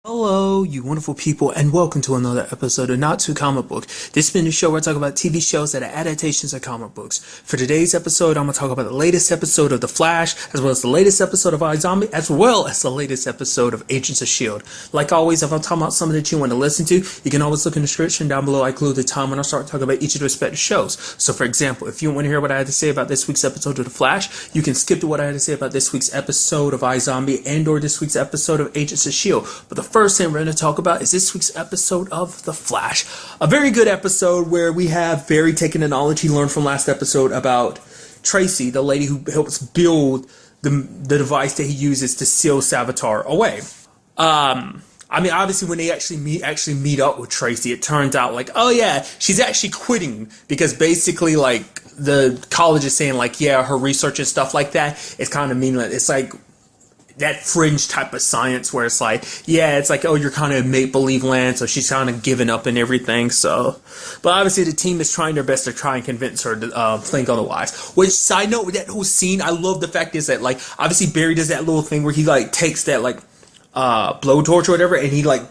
Hello, you wonderful people, and welcome to another episode of Not Too Comic Book. This has been the show where I talk about TV shows that are adaptations of comic books. For today's episode, I'm going to talk about the latest episode of The Flash, as well as the latest episode of iZombie, as well as the latest episode of Agents of S.H.I.E.L.D. Like always, if I'm talking about something that you want to listen to, you can always look in the description down below. I include the time when I start talking about each of the respective shows. So, for example, if you want to hear what I had to say about this week's episode of The Flash, you can skip to what I had to say about this week's episode of iZombie and or this week's episode of Agents of S.H.I.E.L.D. But the first thing we're going to talk about is this week's episode of The Flash. A very good episode where we have Barry taking the knowledge he learned from last episode about Tracy, the lady who helps build the device that he uses to seal Savitar away. I mean, obviously, when they actually meet up with Tracy, it turns out like, oh yeah, she's actually quitting because basically, like, the college is saying like, yeah, her research and stuff like that is kind of meaningless. It's like that fringe type of science where it's like, yeah, it's like, oh, you're kind of make-believe land, so she's kind of giving up and everything, so. But obviously the team is trying their best to try and convince her to think otherwise. Which, side note, with that whole scene, I love the fact is that, like, obviously Barry does that little thing where he, like, takes that, like, blowtorch or whatever, and he, like,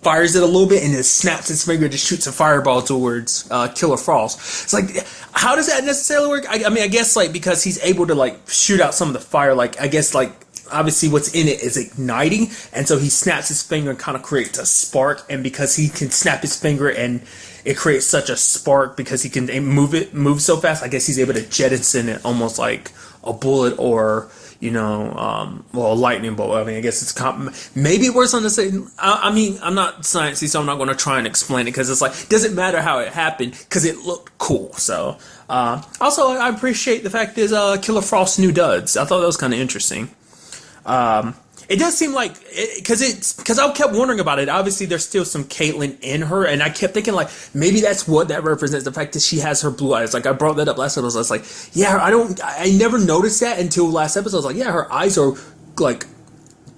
fires it a little bit and then snaps his finger and just shoots a fireball towards Killer Frost. It's like, how does that necessarily work? I mean, I guess, like, because he's able to, like, shoot out some of the fire, like, I guess, like, obviously what's in it is igniting, and so he snaps his finger and kind of creates a spark, and because he can snap his finger and it creates such a spark because he can move so fast, I guess he's able to jettison it almost like a bullet or, you know, well, a lightning bolt. I mean, I guess it's maybe it works on the same. I mean, I'm not sciencey, so I'm not going to try and explain it because it's like, it doesn't matter how it happened because it looked cool. So, also, I appreciate the fact there's Killer Frost's new duds. I thought that was kind of interesting. It does seem like, because I kept wondering about it. Obviously, there's still some Caitlyn in her, and I kept thinking, like, maybe that's what that represents, the fact that she has her blue eyes. Like, I brought that up last episode. I was like, yeah, I never noticed that until last episode. I was like, yeah, her eyes are, like,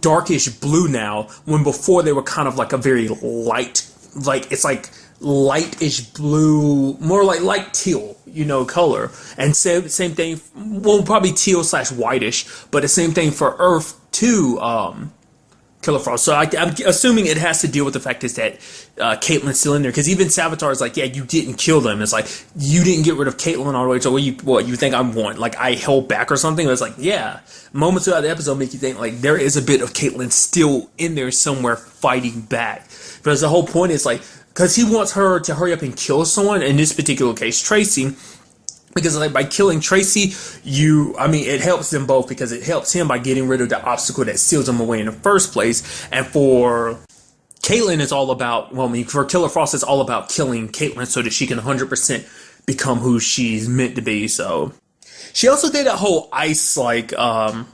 darkish blue now, when before they were kind of like a very light, like, it's like lightish blue, more like light teal, you know, color. And same thing, well, probably teal / whitish, but the same thing for Earth to Killer Frost. So I'm assuming it has to deal with the fact is that Caitlyn's still in there, because even Savitar is like, yeah, you didn't kill them. It's like, you didn't get rid of Caitlyn all the way, so what you think I'm one? Like, I held back or something? It's like, yeah, moments throughout the episode make you think, like, there is a bit of Caitlyn still in there somewhere fighting back. Because the whole point is, like, because he wants her to hurry up and kill someone, in this particular case, Tracy. Because, like, by killing Tracy, it helps them both, because it helps him by getting rid of the obstacle that seals him away in the first place. And for Caitlyn, it's all about, well, I mean, for Killer Frost, it's all about killing Caitlyn so that she can 100% become who she's meant to be. So she also did that whole ice, like,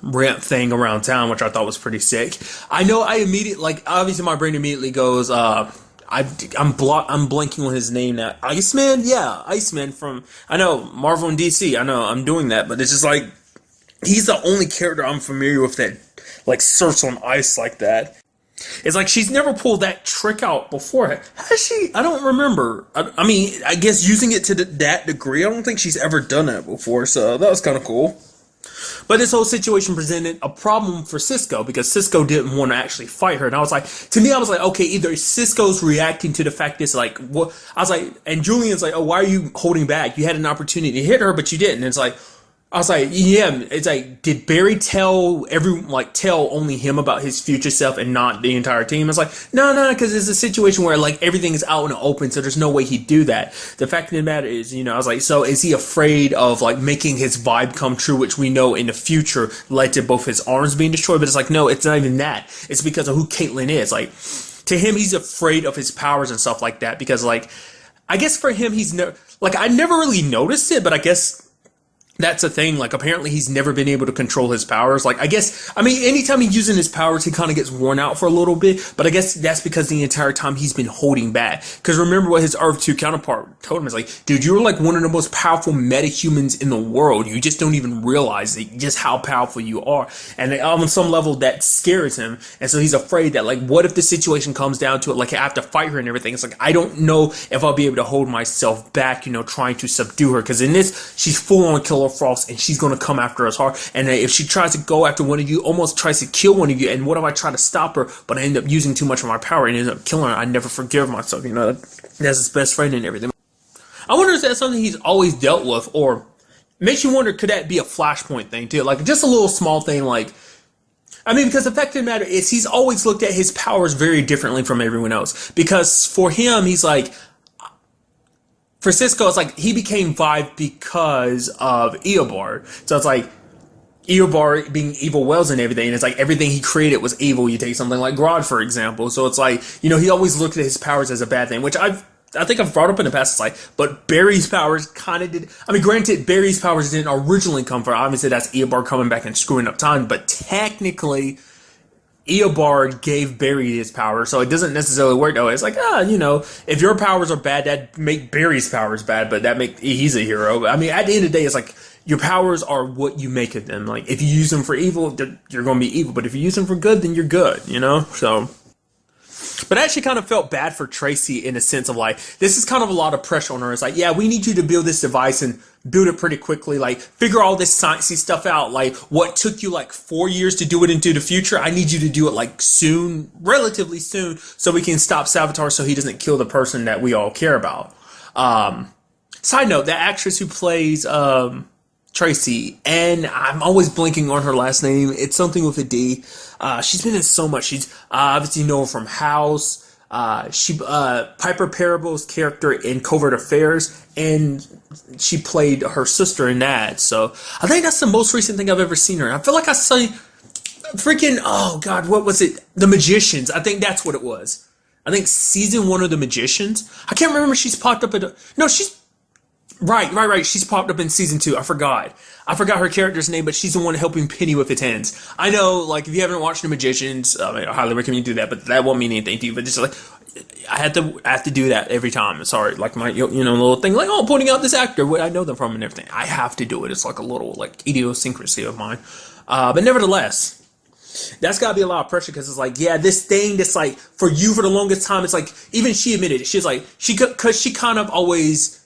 ramp thing around town, which I thought was pretty sick. I know obviously my brain immediately goes, I'm blanking on his name now. Iceman? Yeah, Iceman from, I know, Marvel and DC. I know, I'm doing that, but it's just like, he's the only character I'm familiar with that, like, surfs on ice like that. It's like, she's never pulled that trick out before. Has she? I don't remember. I mean, I guess using it to that degree, I don't think she's ever done that before, so that was kind of cool. But this whole situation presented a problem for Cisco, because Cisco didn't want to actually fight her. And I was like, okay, either Cisco's reacting to the fact that, like, what? I was like, and Julian's like, oh, why are you holding back? You had an opportunity to hit her, but you didn't. And it's like, I was like, yeah, it's like, did Barry tell only him about his future self and not the entire team? It's like, no, because it's a situation where, like, everything is out in the open, so there's no way he'd do that. The fact of the matter is, you know, I was like, so is he afraid of, like, making his vibe come true, which we know in the future led to both his arms being destroyed? But it's like, no, it's not even that. It's because of who Caitlyn is. Like, to him, he's afraid of his powers and stuff like that, because, like, I guess for him, I never really noticed it, but I guess that's the thing. Like, apparently he's never been able to control his powers. Like, I guess, I mean, anytime he's using his powers, he kind of gets worn out for a little bit. But I guess that's because the entire time he's been holding back. Because remember what his Earth 2 counterpart told him. It's like, dude, you're like one of the most powerful metahumans in the world. You just don't even realize just how powerful you are. And on some level, that scares him. And so he's afraid that, like, what if the situation comes down to it? Like, I have to fight her and everything. It's like, I don't know if I'll be able to hold myself back, you know, trying to subdue her. Because in this, she's full on Killer Killer Frost, and she's gonna come after us hard. And if she tries to go after one of you, almost tries to kill one of you, and what if I try to stop her, but I end up using too much of my power and end up killing her? I never forgive myself. That's his best friend and everything. I wonder if that's something he's always dealt with, or makes you wonder, could that be a Flashpoint thing too? Like just a little small thing, like. Because the fact of the matter is, he's always looked at his powers very differently from everyone else. Because for him, he's like, for Cisco, it's like he became VIDS because of Eobard. So it's like Eobard being evil wells and everything, and it's like everything he created was evil. You take something like Grodd, for example. So it's like, he always looked at his powers as a bad thing, which I think I've brought up in the past. It's like, but Barry's powers kind of did. Granted, Barry's powers didn't originally come from. Obviously, that's Eobard coming back and screwing up time. But technically, Eobard gave Barry his power, so it doesn't necessarily work that way. It's like, if your powers are bad, that make Barry's powers bad, but he's a hero. At the end of the day, it's like your powers are what you make of them. Like if you use them for evil, you're going to be evil. But if you use them for good, then you're good. So. But I actually kind of felt bad for Tracy in a sense of like, this is kind of a lot of pressure on her. It's like, yeah, we need you to build this device and build it pretty quickly. Like, figure all this sciencey stuff out. Like, what took you like 4 years to do it into the future, I need you to do it like soon, relatively soon, so we can stop Savitar so he doesn't kill the person that we all care about. Side note, the actress who plays Tracy, and I'm always blinking on her last name. It's something with a D. She's been in so much. She's obviously known from House. She Piper Parable's character in Covert Affairs, and she played her sister in that. So I think that's the most recent thing I've ever seen her. I feel like I saw freaking, oh god, what was it? The Magicians. I think that's what it was. I think season 1 of The Magicians. I can't remember. She's popped up at no, she's Right. She's popped up in season 2. I forgot her character's name, but she's the one helping Penny with its hands. I know, like, if you haven't watched The Magicians, I highly recommend you do that, but that won't mean anything to you. But just like, I have to do that every time. Sorry, like my little thing, like, oh, pointing out this actor, where I know them from and everything. I have to do it. It's like a little like idiosyncrasy of mine. But nevertheless, that's gotta be a lot of pressure, because it's like, yeah, this thing that's like for you for the longest time. It's like, even she admitted it. She's like, because she kind of always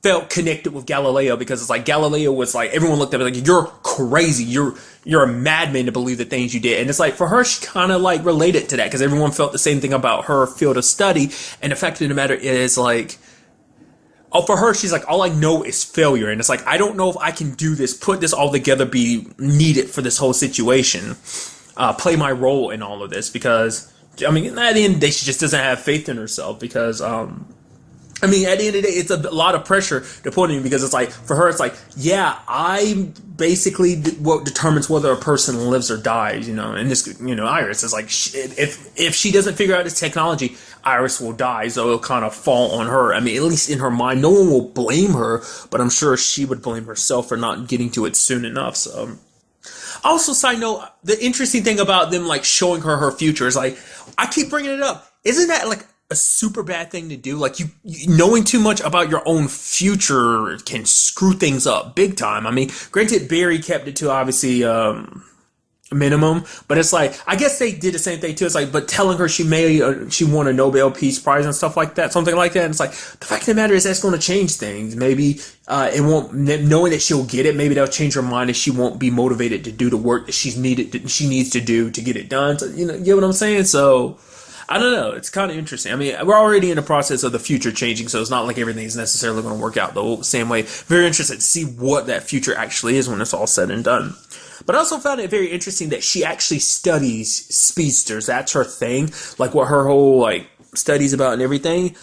felt connected with Galileo, because it's like Galileo was like, everyone looked at her like, you're crazy, you're a madman to believe the things you did. And it's like, for her, she kind of like related to that, because everyone felt the same thing about her field of study. And the fact of the matter is, like, for her, she's like, all I know is failure. And it's like, I don't know if I can do this, put this all together, be needed for this whole situation, play my role in all of this, because at the end of the day, she just doesn't have faith in herself, because at the end of the day, it's a lot of pressure to put on you, because it's like, for her, it's like, yeah, I basically what determines whether a person lives or dies, and this, Iris is like, if she doesn't figure out this technology, Iris will die, so it'll kind of fall on her. At least in her mind, no one will blame her, but I'm sure she would blame herself for not getting to it soon enough, so. Also, side note, the interesting thing about them, like, showing her future is, like, I keep bringing it up, isn't that, like, a super bad thing to do? Like, you knowing too much about your own future can screw things up big time. Granted, Barry kept it to obviously minimum, but it's like, I guess they did the same thing too. It's like, but telling her she won a Nobel Peace Prize and stuff like that, something like that. And it's like, the fact of the matter is, that's going to change things. Maybe it won't, knowing that she'll get it, maybe that'll change her mind, and she won't be motivated to do the work that she needs to do to get it done. So, you get what I'm saying? So I don't know. It's kind of interesting. We're already in the process of the future changing, so it's not like everything's necessarily going to work out the same way. Very interested to see what that future actually is when it's all said and done. But I also found it very interesting that she actually studies speedsters. That's her thing. Like, what her whole, like, studies about and everything.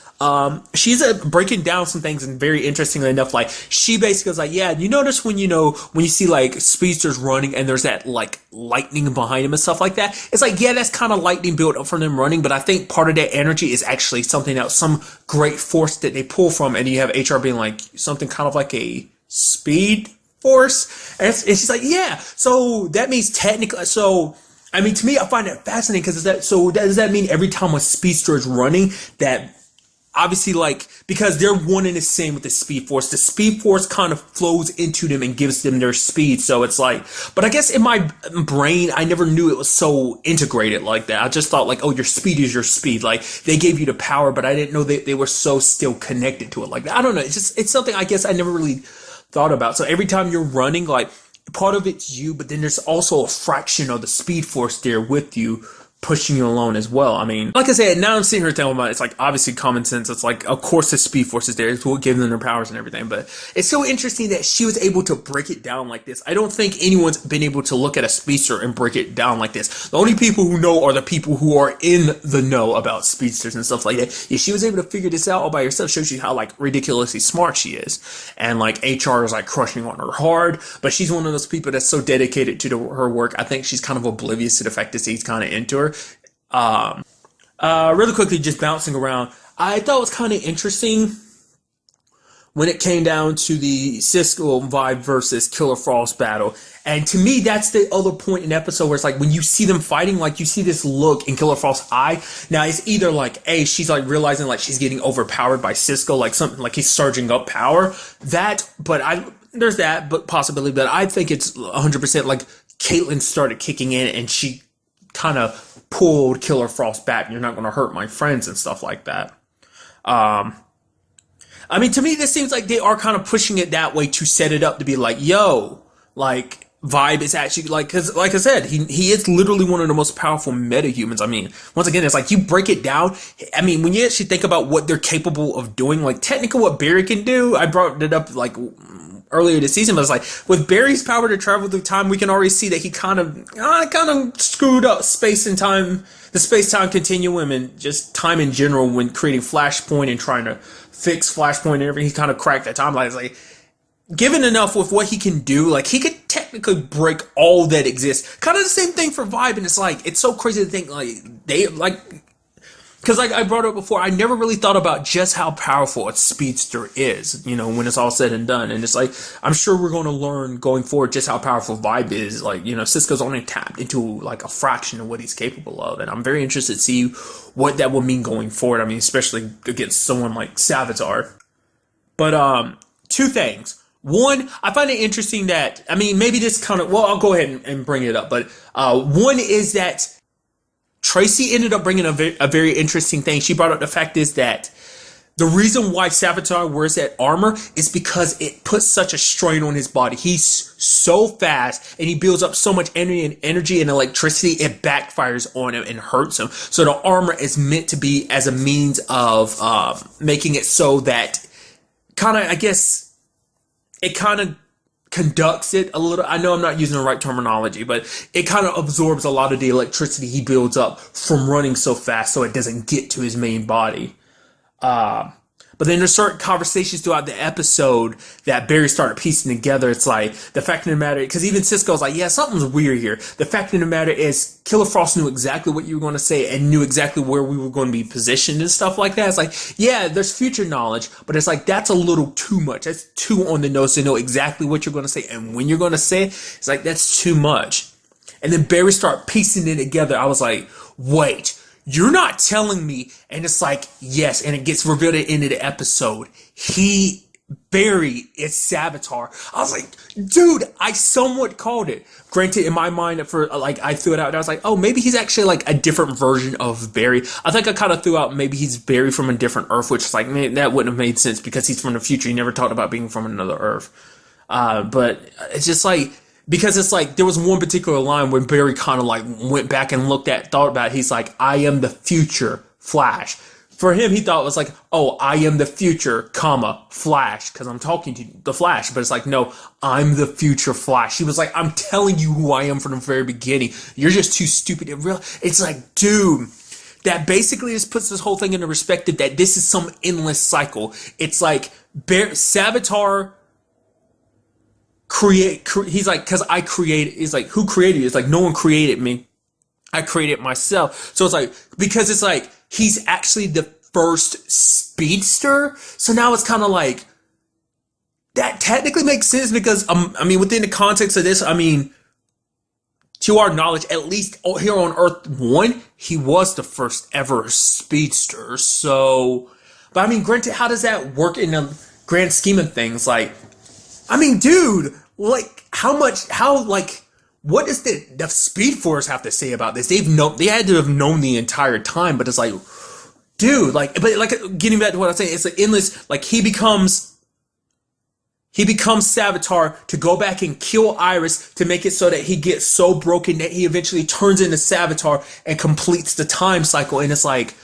She's breaking down some things, and very interestingly enough, like, she basically was like, yeah, you notice when you see like speedsters running and there's that like lightning behind them and stuff like that, it's like, yeah, that's kind of lightning built up from them running, but I think part of that energy is actually something else, some great force that they pull from, and you have HR being like something kind of like a speed force, and she's like, yeah, so that means technically, so to me, I find that fascinating, because does that mean every time a speedster is running, that obviously, like, because they're one and the same with the speed force kind of flows into them and gives them their speed. So it's like, but I guess in my brain, I never knew it was so integrated like that. I just thought, like, oh, your speed is your speed. Like, they gave you the power, but I didn't know they were so still connected to it like that. I don't know. It's something I guess I never really thought about. So every time you're running, like part of it's you, but then there's also a fraction of the speed force there with you, pushing you along as well. I mean, like I said, now I'm sitting here thinking about it, it's like obviously common sense. It's like, of course the speed force is there. It's what gives them their powers and everything. But it's so interesting that she was able to break it down like this. I don't think anyone's been able to look at a speedster and break it down like this. The only people who know are the people who are in the know about speedsters and stuff like that. Yeah, she was able to figure this out all by herself. Shows you how like ridiculously smart she is. And like HR is like crushing on her hard, but she's one of those people that's so dedicated to her work. I think she's kind of oblivious to the fact that he's kind of into her. Really quickly, just bouncing around, I thought it was kind of interesting when it came down to the Cisco Vibe versus Killer Frost battle. And to me, that's the other point in the episode where it's like when you see them fighting, like you see this look in Killer Frost's eye. Now it's either like, A, she's like realizing like she's getting overpowered by Cisco, like something like he's surging up power. There's that, but possibility, but I think it's 100% like Caitlyn started kicking in and she kind of pulled Killer Frost back. You're not going to hurt my friends and stuff like that. I mean, to me, this seems like they are kind of pushing it that way to set it up to be like, yo, like, Vibe is actually, like, because, like I said, he is literally one of the most powerful metahumans. I mean, once again, it's like, you break it down. I mean, when you actually think about what they're capable of doing, like, technically what Barry can do, I brought it up, like, earlier this season, but it's like, with Barry's power to travel through time, we can already see that he kind of screwed up space and time, the space-time continuum, and just time in general when creating Flashpoint and trying to fix Flashpoint and everything. He kind of cracked that timeline. It's like, given enough with what he can do, like, he could technically break all that exists. Kind of the same thing for Vibe, and it's like, it's so crazy to think, like, they, like, because like I brought up before, I never really thought about just how powerful a speedster is, you know, when it's all said and done. And it's like, I'm sure we're going to learn going forward just how powerful Vibe is. Like, you know, Cisco's only tapped into like a fraction of what he's capable of. And I'm very interested to see what that will mean going forward. I mean, especially against someone like Savitar. But two things. One, I find it interesting that, I mean, maybe this kind of, well, I'll go ahead and bring it up. But one is that Tracy ended up bringing a very interesting thing. She brought up the fact is that the reason why Savitar wears that armor is because it puts such a strain on his body. He's so fast and he builds up so much energy and electricity, it backfires on him and hurts him. So the armor is meant to be as a means of making it so that kind of, I guess, it kind of conducts it a little. I know I'm not using the right terminology, but it kind of absorbs a lot of the electricity he builds up from running so fast so it doesn't get to his main body. But then there's certain conversations throughout the episode that Barry started piecing together. It's like, the fact of the matter, because even Cisco's like, yeah, something's weird here. The fact of the matter is, Killer Frost knew exactly what you were going to say and knew exactly where we were going to be positioned and stuff like that. It's like, yeah, there's future knowledge, but it's like, that's a little too much. That's too on the nose to know exactly what you're going to say and when you're going to say it. It's like, that's too much. And then Barry started piecing it together. I was like, wait. You're not telling me, and it's like, yes, and it gets revealed at the end of the episode. Barry is Savitar. I was like, dude, I somewhat called it. Granted, in my mind, I threw it out, and I was like, oh, maybe he's actually like a different version of Barry. I think I kind of threw out maybe he's Barry from a different Earth, which is like, man, that wouldn't have made sense because he's from the future. He never talked about being from another Earth. But it's just like, because it's like, there was one particular line when Barry kind of like went back and thought about it. He's like, I am the future Flash. For him, he thought it was like, oh, I am the future, Flash, because I'm talking to the Flash. But it's like, no, I'm the future Flash. He was like, I'm telling you who I am from the very beginning. You're just too stupid. It's like, dude, that basically just puts this whole thing into perspective that this is some endless cycle. It's like, Savitar he's like, because I created, he's like, who created you? It's like, no one created me. I created myself. So it's like, because it's like, he's actually the first speedster. So now it's kind of like, that technically makes sense because, I mean, within the context of this, I mean, to our knowledge, at least here on Earth 1, he was the first ever speedster. So, but I mean, granted, how does that work in the grand scheme of things? Like, I mean, dude, like, what does the Speed Force have to say about this? They had to have known the entire time, but it's like, dude, like, but like, getting back to what I'm saying, it's like endless, like, he becomes he becomes Savitar to go back and kill Iris to make it so that he gets so broken that he eventually turns into Savitar and completes the time cycle. And it's like,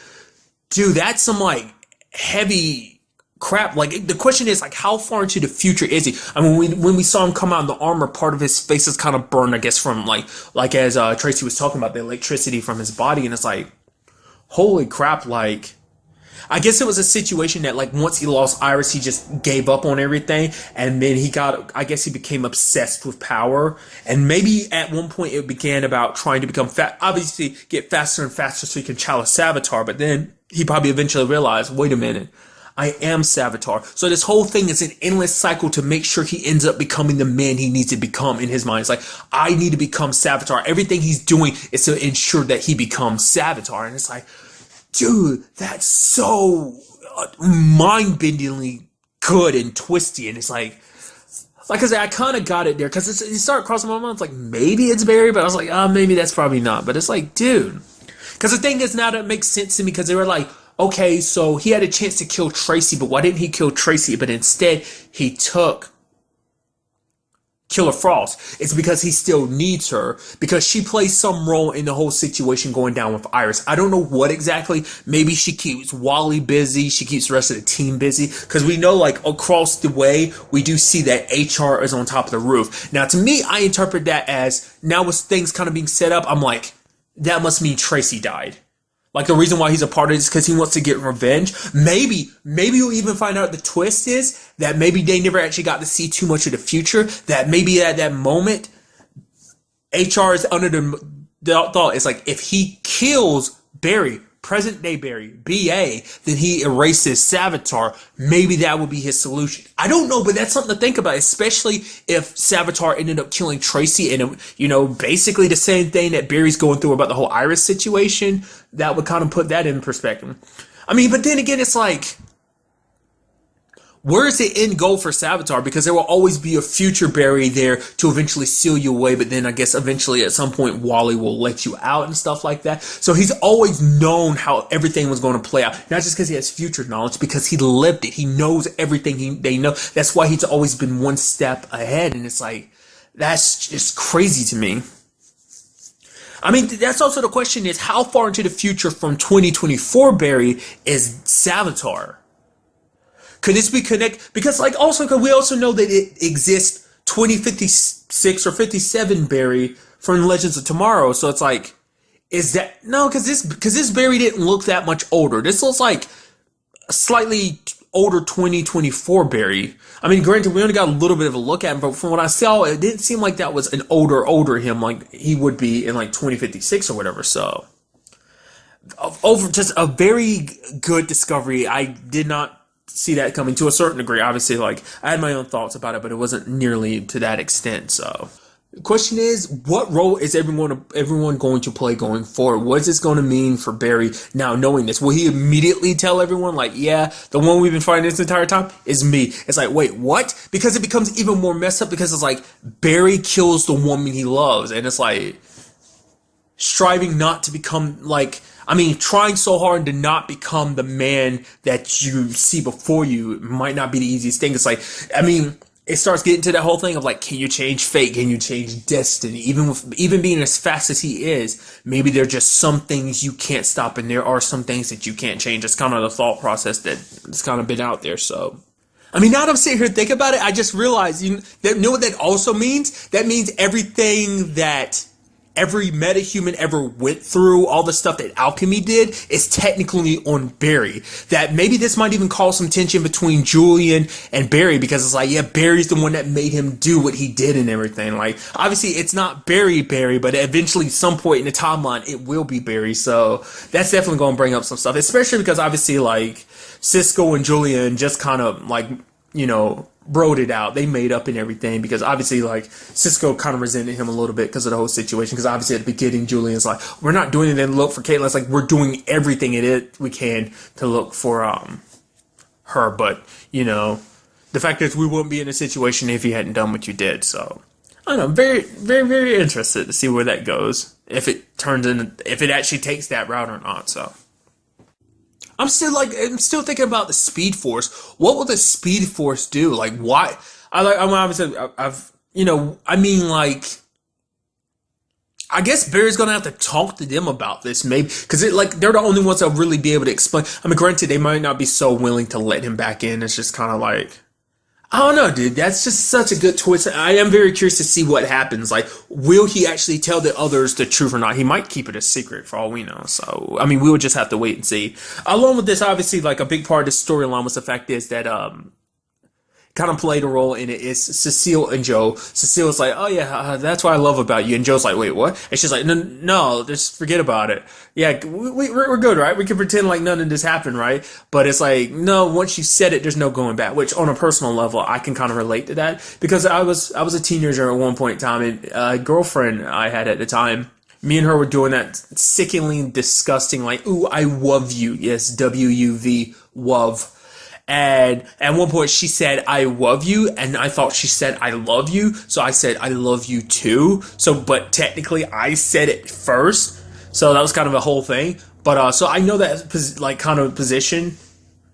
dude, that's some like heavy crap. Like the question is like, how far into the future is he? I mean, when we saw him come out in the armor, part of his face is kind of burned, I guess, from like as Tracy was talking about the electricity from his body, and it's like, holy crap, like. I guess it was a situation that like once he lost Iris, he just gave up on everything, and then I guess he became obsessed with power, and maybe at one point it began about trying to become obviously get faster and faster so he can challenge Savitar, but then he probably eventually realized, wait a minute, I am Savitar. So this whole thing is an endless cycle to make sure he ends up becoming the man he needs to become in his mind. It's like, I need to become Savitar. Everything he's doing is to ensure that he becomes Savitar, and it's like, dude, that's so mind-bendingly good and twisty, and it's like I said, I kind of got it there, because it started crossing my mind, it's like, maybe it's Barry, but I was like, maybe that's probably not, but it's like, dude, because the thing is, now that makes sense to me, because they were like, okay, so he had a chance to kill Tracy, but why didn't he kill Tracy, but instead, he took Killer Frost? It's because he still needs her, because she plays some role in the whole situation going down with Iris. I don't know what exactly. Maybe she keeps Wally busy, she keeps the rest of the team busy, because we know like across the way we do see that HR is on top of the roof. Now to me, I interpret that as, now with things kind of being set up, I'm like, that must mean Tracy died. Like the reason why he's a part of it is because he wants to get revenge. Maybe you'll even find out the twist is that maybe they never actually got to see too much of the future. That maybe at that moment, HR is under the thought, it's like, if he kills Barry, present day Barry, BA, then he erases Savitar. Maybe that would be his solution. I don't know, but that's something to think about, especially if Savitar ended up killing Tracy, and basically the same thing that Barry's going through about the whole Iris situation. That would kind of put that in perspective. I mean, but then again, it's like, where's the end goal for Savitar? Because there will always be a future Barry there to eventually seal you away, but then I guess eventually at some point Wally will let you out and stuff like that. So he's always known how everything was going to play out. Not just because he has future knowledge, because he lived it. He knows everything they know. That's why he's always been one step ahead. And it's like, that's just crazy to me. I mean, that's also the question is, how far into the future from 2024 Barry is Savitar? Could this be connected? Because because we also know that it exists 2056 or 57 Barry from Legends of Tomorrow. So it's like, is that, no, because this Barry didn't look that much older. This looks like a slightly older 2024 Barry. I mean, granted, we only got a little bit of a look at him, but from what I saw, it didn't seem like that was an older him like he would be in like 2056 or whatever. So over just a very good discovery. I did not see that coming to a certain degree. Obviously, like, I had my own thoughts about it, but it wasn't nearly to that extent. So the question is, what role is everyone going to play going forward? What is this going to mean for Barry now knowing this? Will he immediately tell everyone, like, yeah, the one we've been fighting this entire time is me? It's like, wait, what? Because it becomes even more messed up, because it's like, Barry kills the woman he loves, and it's like, striving not to become like, I mean, trying so hard to not become the man that you see before you might not be the easiest thing. It's like, I mean, it starts getting to that whole thing of like, can you change fate? Can you change destiny? Even being as fast as he is, maybe there are just some things you can't stop, and there are some things that you can't change. It's kind of the thought process that's kind of been out there. So, I mean, now that I'm sitting here thinking about it, I just realized, you know what that also means? That means everything that every metahuman ever went through, all the stuff that Alchemy did, is technically on Barry. That maybe this might even cause some tension between Julian and Barry, because it's like, yeah, Barry's the one that made him do what he did and everything. Like, obviously, it's not Barry, but eventually, some point in the timeline, it will be Barry. So that's definitely going to bring up some stuff, especially because obviously, like, Cisco and Julian just kind of like, broed it out. They made up and everything, because obviously, like, Cisco kind of resented him a little bit because of the whole situation, because obviously at the beginning Julian's like, we're not doing anything to look for Caitlyn. It's like, we're doing everything we can to look for her, but the fact is, we wouldn't be in a situation if you hadn't done what you did. So I don't know, very, very, very interested to see where that goes, if it actually takes that route or not. So I'm still thinking about the Speed Force. What will the Speed Force do? Like, why? I'm obviously, I've, I mean, like, I guess Barry's gonna have to talk to them about this, maybe, because they're the only ones that'll really be able to explain. I mean, granted, they might not be so willing to let him back in. It's just kind of like, I don't know, dude. That's just such a good twist. I am very curious to see what happens. Like, will he actually tell the others the truth or not? He might keep it a secret for all we know. So, I mean, we will just have to wait and see. Along with this, obviously, like a big part of the storyline was the fact is that kind of played a role in it is Cecile and Joe. Cecile was like, "Oh yeah, that's what I love about you," and Joe's like, "Wait, what?" And she's like, "No, no, just forget about it. Yeah, we're good, right? We can pretend like none of this happened, right?" But it's like, no, once you said it, there's no going back. Which, on a personal level, I can kind of relate to that because I was a teenager at one point in time, and a girlfriend I had at the time. Me and her were doing that sickeningly disgusting, like, "Ooh, I love you." Yes, WUV, love. And at one point she said, "I love you," and I thought she said, "I love you," so I said, "I love you too." So, but technically I said it first, so that was kind of a whole thing. But so I know that like kind of position.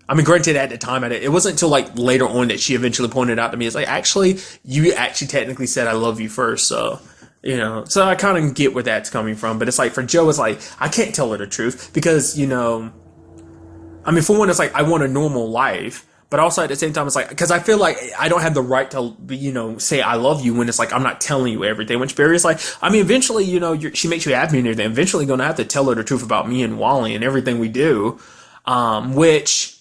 I mean, granted, at the time, it wasn't until like later on that she eventually pointed out to me, it's like, actually, you actually technically said, "I love you" first, so. So I kind of get where that's coming from, but it's like for Joe, it's like I can't tell her the truth because I mean, for one, it's like I want a normal life, but also at the same time, it's like because I feel like I don't have the right to, say I love you when it's like I'm not telling you everything. Which Barry's like, I mean, eventually, she makes you happy and everything. Eventually, gonna have to tell her the truth about me and Wally and everything we do, which,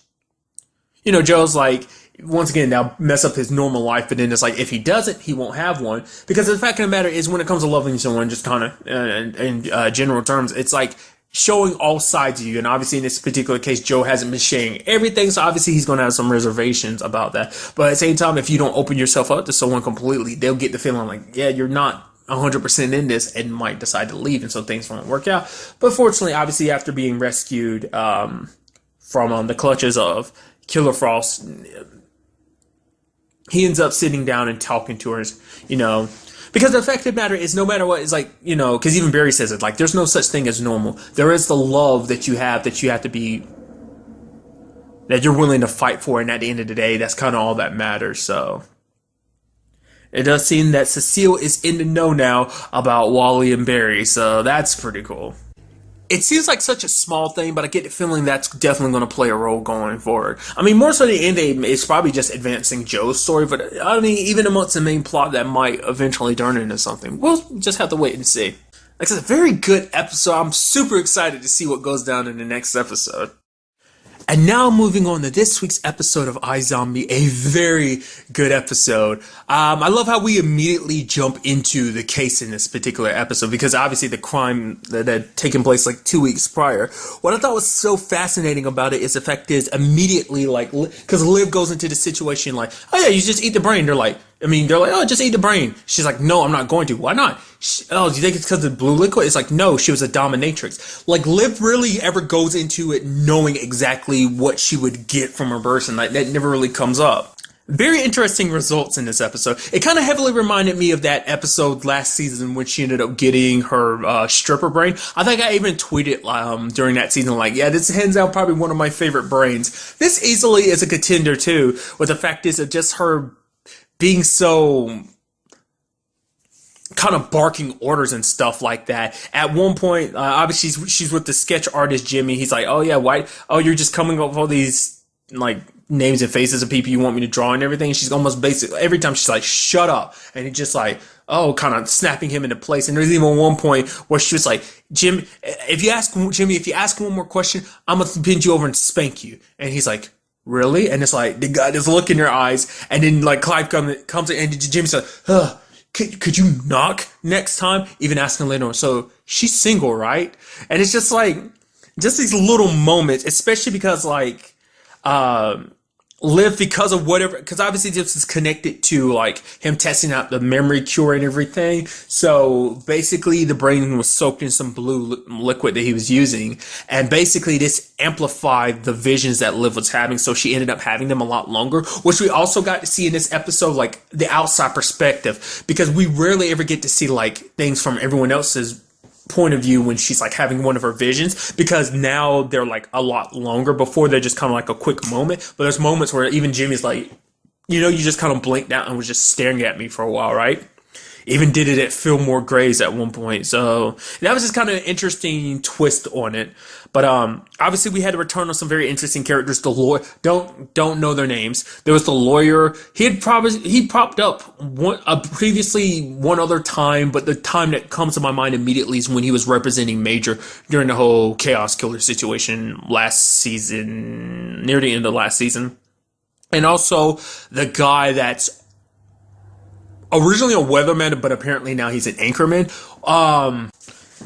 Joe's like. Once again, now mess up his normal life, but then it's like if he doesn't, he won't have one. Because the fact of the matter is, when it comes to loving someone, just kind of in general terms, it's like showing all sides of you. And obviously, in this particular case, Joe hasn't been sharing everything, so obviously he's going to have some reservations about that. But at the same time, if you don't open yourself up to someone completely, they'll get the feeling like, yeah, you're not 100% in this, and might decide to leave, and so things won't work out. But fortunately, obviously, after being rescued from the clutches of Killer Frost, he ends up sitting down and talking to her, because the fact of the matter is, no matter what, it's like, because even Barry says it, like, there's no such thing as normal. There is the love that you have to be, that you're willing to fight for, and at the end of the day, that's kind of all that matters, so. It does seem that Cecile is in the know now about Wally and Barry, so that's pretty cool. It seems like such a small thing, but I get the feeling that's definitely going to play a role going forward. I mean, more so than anything, it's probably just advancing Joe's story, but I mean, even amongst the main plot, that might eventually turn into something. We'll just have to wait and see. Like I said, a very good episode. I'm super excited to see what goes down in the next episode. And now moving on to this week's episode of iZombie, a very good episode. I love how we immediately jump into the case in this particular episode because obviously the crime that had taken place like 2 weeks prior. What I thought was so fascinating about it is the fact is immediately like, because Liv goes into the situation like, "Oh yeah, you just eat the brain." They're like, "Oh, just eat the brain." She's like, "No, I'm not going to." "Why not?" "Oh, do you think it's because of the blue liquid?" It's like, no, she was a dominatrix. Like, Liv really ever goes into it knowing exactly what she would get from her person. Like, that never really comes up. Very interesting results in this episode. It kind of heavily reminded me of that episode last season when she ended up getting her stripper brain. I think I even tweeted during that season like, yeah, this is hands down probably one of my favorite brains. This easily is a contender too, with the fact is that just her being so kind of barking orders and stuff like that. At one point, obviously she's with the sketch artist Jimmy. He's like, "Oh yeah, why? Oh, you're just coming up with all these like names and faces of people you want me to draw and everything." And she's almost basically every time she's like, "Shut up!" And he's just like, oh, kind of snapping him into place. And there's even one point where she was like, Jimmy, if you ask one more question, I'm gonna bend you over and spank you. And he's like, really? And it's like, they got this look in their eyes, and then like Clive comes in, and Jimmy's like, could you knock next time? Even asking later on, so she's single, right? And it's just like, just these little moments, especially because like, Liv, because of whatever, because obviously this is connected to like him testing out the memory cure and everything. So basically the brain was soaked in some blue liquid that he was using, and basically this amplified the visions that Liv was having. So she ended up having them a lot longer, which we also got to see in this episode, like the outside perspective, because we rarely ever get to see like things from everyone else's point of view when she's like having one of her visions, because now they're like a lot longer. Before they're just kind of like a quick moment, but there's moments where even Jimmy's like, you just kind of blinked out and was just staring at me for a while, right? Even did it at Fillmore Graves at one point. So that was just kind of an interesting twist on it. But obviously we had to return on some very interesting characters. The lawyer, don't know their names. There was the lawyer. He popped up previously one other time, but the time that comes to my mind immediately is when he was representing Major during the whole Chaos Killer situation last season, near the end of last season. And also the guy that's originally a weatherman, but apparently now he's an anchorman.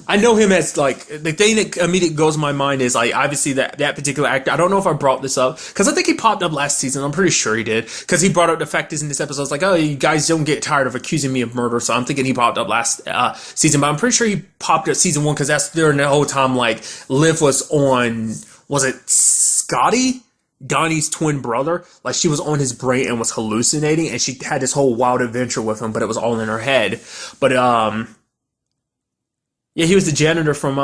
I know him as, like, the thing that immediately goes in my mind is, like, obviously that particular actor. I don't know if I brought this up, because I think he popped up last season. I'm pretty sure he did, because he brought up the fact is in this episode, it's like, oh, you guys don't get tired of accusing me of murder, so I'm thinking he popped up last season, but I'm pretty sure he popped up season 1, because that's during the whole time, like, Liv was on, was it Scotty? Donnie's twin brother, like she was on his brain and was hallucinating, and she had this whole wild adventure with him, but it was all in her head. But yeah, he was the janitor from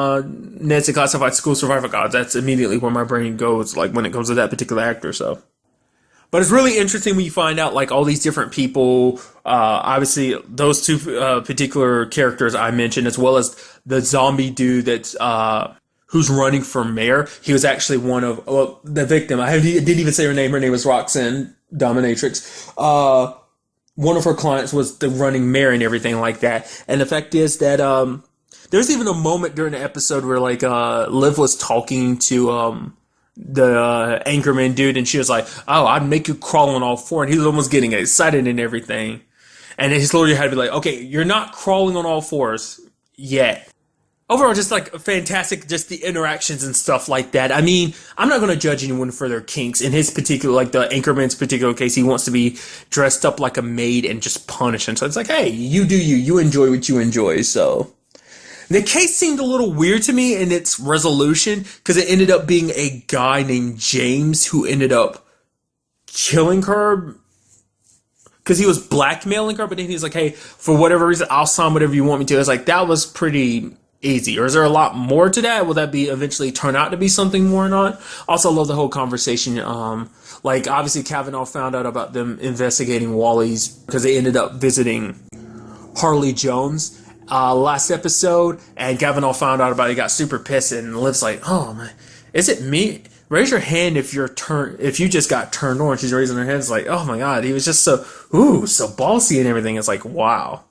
Ned's Declassified School Survivor Guides. That's immediately where my brain goes, like when it comes to that particular actor. So, but it's really interesting when you find out like all these different people. Obviously, those two particular characters I mentioned, as well as the zombie dude that's who's running for mayor. He was actually one of the victim. I didn't even say her name. Her name was Roxanne Dominatrix. One of her clients was the running mayor and everything like that. And the fact is that there's even a moment during the episode where like Liv was talking to the anchorman dude, and she was like, "Oh, I'd make you crawl on all four," and he was almost getting excited and everything. And his lawyer had to be like, "Okay, you're not crawling on all fours yet." Overall, just like fantastic, just the interactions and stuff like that. I mean, I'm not going to judge anyone for their kinks. In his particular, like the anchorman's particular case, he wants to be dressed up like a maid and just punish. And so it's like, hey, you do you. You enjoy what you enjoy. So the case seemed a little weird to me in its resolution, because it ended up being a guy named James who ended up killing her because he was blackmailing her. But then he was like, hey, for whatever reason, I'll sign whatever you want me to. It's like, that was pretty easy. Or is there a lot more to that? Will that be eventually turn out to be something more or not? Also love the whole conversation. Like obviously Kavanaugh found out about them investigating Wally's because they ended up visiting Harley Jones last episode, and Kavanaugh found out about it. He got super pissed, and Liv's like, oh man, is it me? Raise your hand if you just got turned on. She's raising her hand. It's like, oh my god, he was just so bossy and everything. It's like, wow.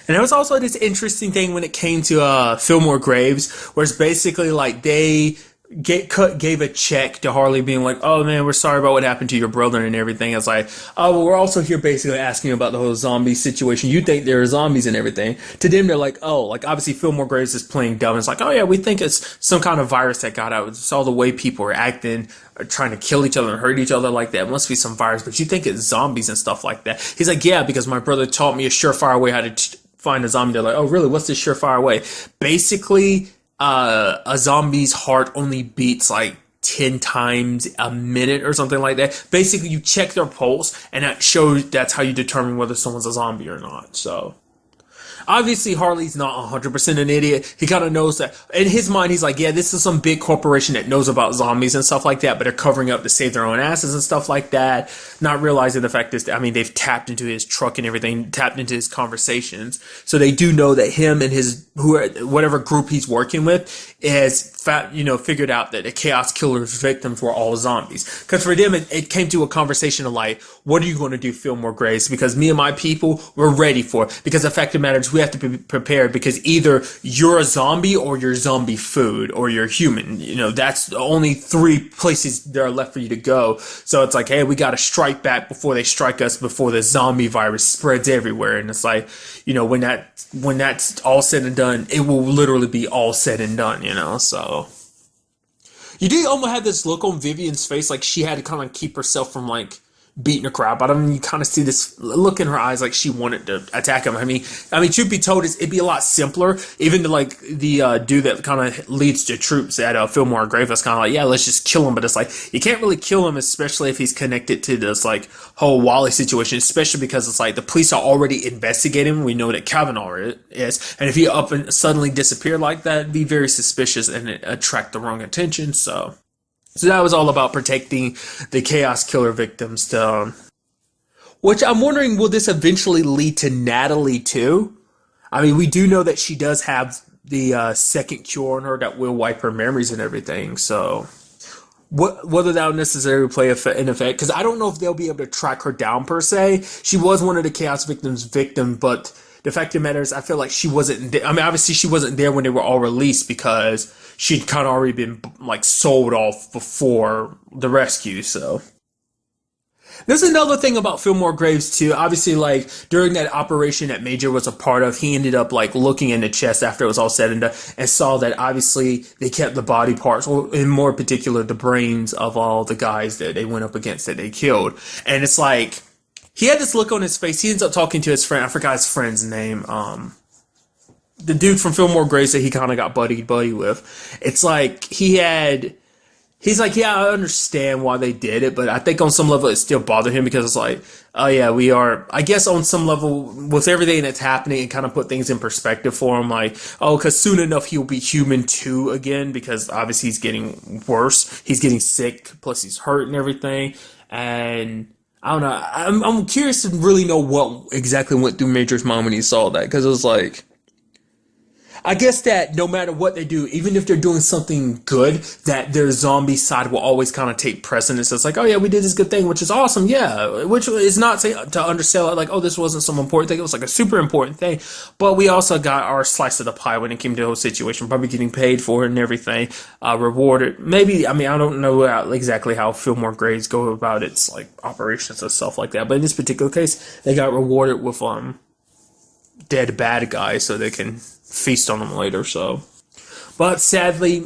And there was also this interesting thing when it came to Fillmore Graves, where it's basically like they gave a check to Harley, being like, "Oh man, we're sorry about what happened to your brother and everything." It's like, "Oh, well, we're also here basically asking you about the whole zombie situation. You think there are zombies and everything." To them, they're like, "Oh, like obviously Fillmore Graves is playing dumb." It's like, "Oh yeah, we think it's some kind of virus that got out. It's all the way people are acting, trying to kill each other and hurt each other like that. It must be some virus, but you think it's zombies and stuff like that." He's like, "Yeah, because my brother taught me a surefire way how to find a zombie." They're like, "Oh really? What's the surefire way?" Basically, a zombie's heart only beats like 10 times a minute or something like that. Basically, you check their pulse, and that's how you determine whether someone's a zombie or not. So obviously, Harley's not 100% an idiot. He kind of knows that. In his mind, he's like, yeah, this is some big corporation that knows about zombies and stuff like that, but they're covering up to save their own asses and stuff like that. Not realizing the fact is, I mean, they've tapped into his truck and everything, tapped into his conversations. So they do know that him and his, whatever group he's working with has figured out that the Chaos Killer's victims were all zombies. Because for them, it came to a conversation of like, what are you going to do, Fillmore Graves? Because me and my people, we're ready for it. Because the fact of the matter is, we have to be prepared, because either you're a zombie or you're zombie food or you're human. That's the only three places that are left for you to go. So it's like, hey, we got to strike back before they strike us, before the zombie virus spreads everywhere. And it's like, when that's all said and done, it will literally be all said and done, so. You do almost have this look on Vivian's face, like she had to kind of keep herself from like beating the crap out of him. You kind of see this look in her eyes like she wanted to attack him. I mean, truth be told, it'd be a lot simpler, even to like the dude that kind of leads the troops at Fillmore Grave. That's kind of like, yeah, let's just kill him. But it's like, you can't really kill him, especially if he's connected to this like whole Wally situation, especially because it's like the police are already investigating him. We know that Kavanaugh is, and if he up and suddenly disappeared like that, it'd be very suspicious and it attract the wrong attention. So that was all about protecting the Chaos Killer victims. Which I'm wondering, will this eventually lead to Natalie too? I mean, we do know that she does have the second cure on her that will wipe her memories and everything. So, whether that will necessarily play an effect, because I don't know if they'll be able to track her down per se. She was one of the Chaos victim, but the fact of the matter is, I feel like she wasn't. I mean, obviously, she wasn't there when they were all released because she'd kind of already been like sold off before the rescue. So. There's another thing about Fillmore Graves too. Obviously, like during that operation that Major was a part of, he ended up like looking in the chest after it was all said and done, and saw that obviously they kept the body parts, or in more particular, the brains of all the guys that they went up against that they killed. And it's like he had this look on his face. He ends up talking to his friend. I forgot his friend's name. The dude from Fillmore Graves that he kind of got buddy with. It's like he had. He's like, yeah, I understand why they did it, but I think on some level it still bothered him because it's like, oh yeah, we are, I guess on some level with everything that's happening, it kind of put things in perspective for him. Like, oh, because soon enough he'll be human too again because obviously he's getting worse. He's getting sick, plus he's hurt and everything. And I don't know. I'm curious to really know what exactly went through Major's mind when he saw that because it was like, I guess that no matter what they do, even if they're doing something good, that their zombie side will always kind of take precedence. It's like, oh yeah, we did this good thing, which is awesome, yeah. Which is not to undersell it, like, oh, this wasn't some important thing. It was like a super important thing. But we also got our slice of the pie when it came to the whole situation, probably getting paid for it and everything, rewarded. Maybe, I mean, I don't know exactly how Fillmore Graves go about its like operations and stuff like that. But in this particular case, they got rewarded with dead bad guys so they can feast on them later. So, but sadly,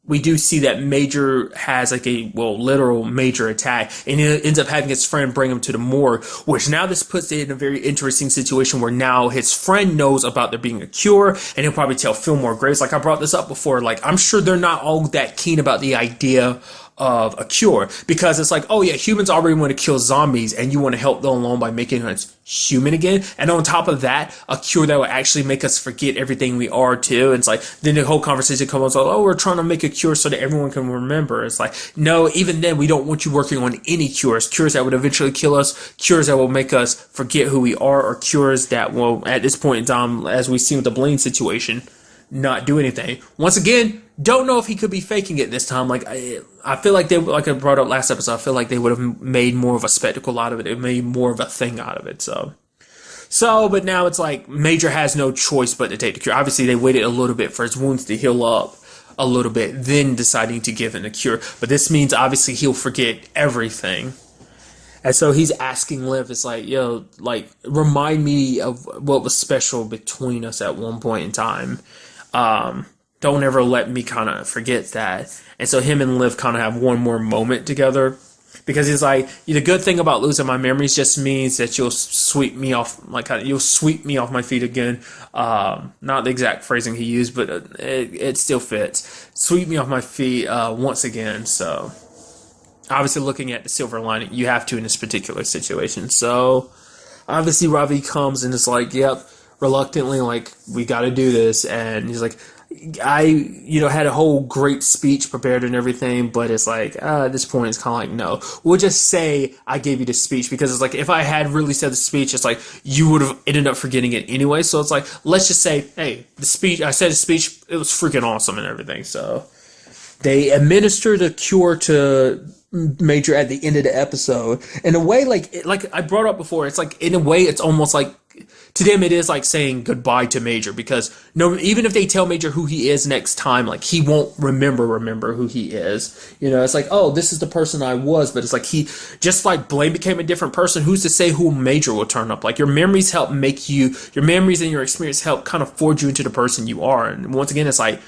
we do see that Major has like a literal major attack, and he ends up having his friend bring him to the morgue. Which now this puts it in a very interesting situation where now his friend knows about there being a cure, and he'll probably tell Fillmore Graves. Like I brought this up before, like I'm sure they're not all that keen about the idea of a cure because it's like, oh yeah, humans already want to kill zombies and you want to help them along by making us human again. And on top of that, a cure that will actually make us forget everything we are too. And it's like, then the whole conversation comes like, oh, we're trying to make a cure so that everyone can remember. It's like, no, even then we don't want you working on any cures that would eventually kill us, cures that will make us forget who we are, or cures that will, at this point in time, as we see with the Blaine situation, not do anything. Once again, don't know if he could be faking it this time. Like I feel like they, like I brought up last episode, I feel like they would have made more of a spectacle out of it. They made more of a thing out of it. But now it's like Major has no choice but to take the cure. Obviously, they waited a little bit for his wounds to heal up a little bit, then deciding to give him the cure. But this means obviously he'll forget everything. And so he's asking Liv, it's like, yo, like, remind me of what was special between us at one point in time. Don't ever let me kind of forget that. And so him and Liv kind of have one more moment together. Because he's like, the good thing about losing my memories just means that you'll sweep me off, like you'll sweep me off my feet again. Not the exact phrasing he used, but it still fits. Sweep me off my feet once again. So obviously looking at the silver lining, you have to in this particular situation. So obviously Ravi comes and is like, yep, reluctantly, like, we got to do this. And he's like, I, had a whole great speech prepared and everything, but it's like, at this point, it's kind of like, no. We'll just say I gave you the speech, because it's like, if I had really said the speech, it's like, you would have ended up forgetting it anyway. So it's like, let's just say, hey, I said the speech, it was freaking awesome and everything. So they administer the cure to Major at the end of the episode. In a way, like I brought up before, it's like, in a way, it's almost like, to them, it is like saying goodbye to Major, because even if they tell Major who he is next time, like, he won't remember who he is. It's like, oh, this is the person I was, but it's like just like Blaine became a different person, who's to say who Major will turn up? Like, your memories help make you, your memories and your experience help kind of forge you into the person you are. And once again, it's like,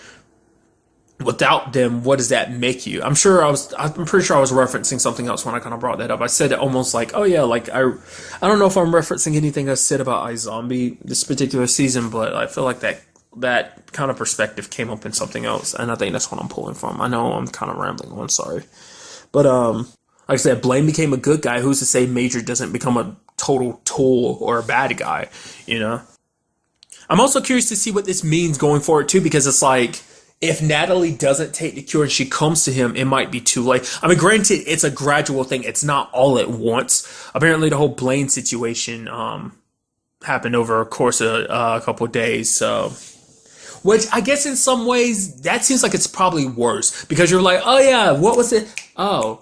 without them, what does that make you? I'm pretty sure I was referencing something else when I kind of brought that up. I said it almost like, oh yeah, like I don't know if I'm referencing anything I said about iZombie this particular season, but I feel like that kind of perspective came up in something else, and I think that's what I'm pulling from. I know I'm kind of rambling on, sorry. But like I said, Blaine became a good guy. Who's to say Major doesn't become a total tool or a bad guy, I'm also curious to see what this means going forward too, because it's like, if Natalie doesn't take the cure and she comes to him, it might be too late. I mean, granted, it's a gradual thing. It's not all at once. Apparently, the whole Blaine situation happened over a course of a couple of days. So, which I guess in some ways that seems like it's probably worse because you're like, oh yeah, what was it? It's like,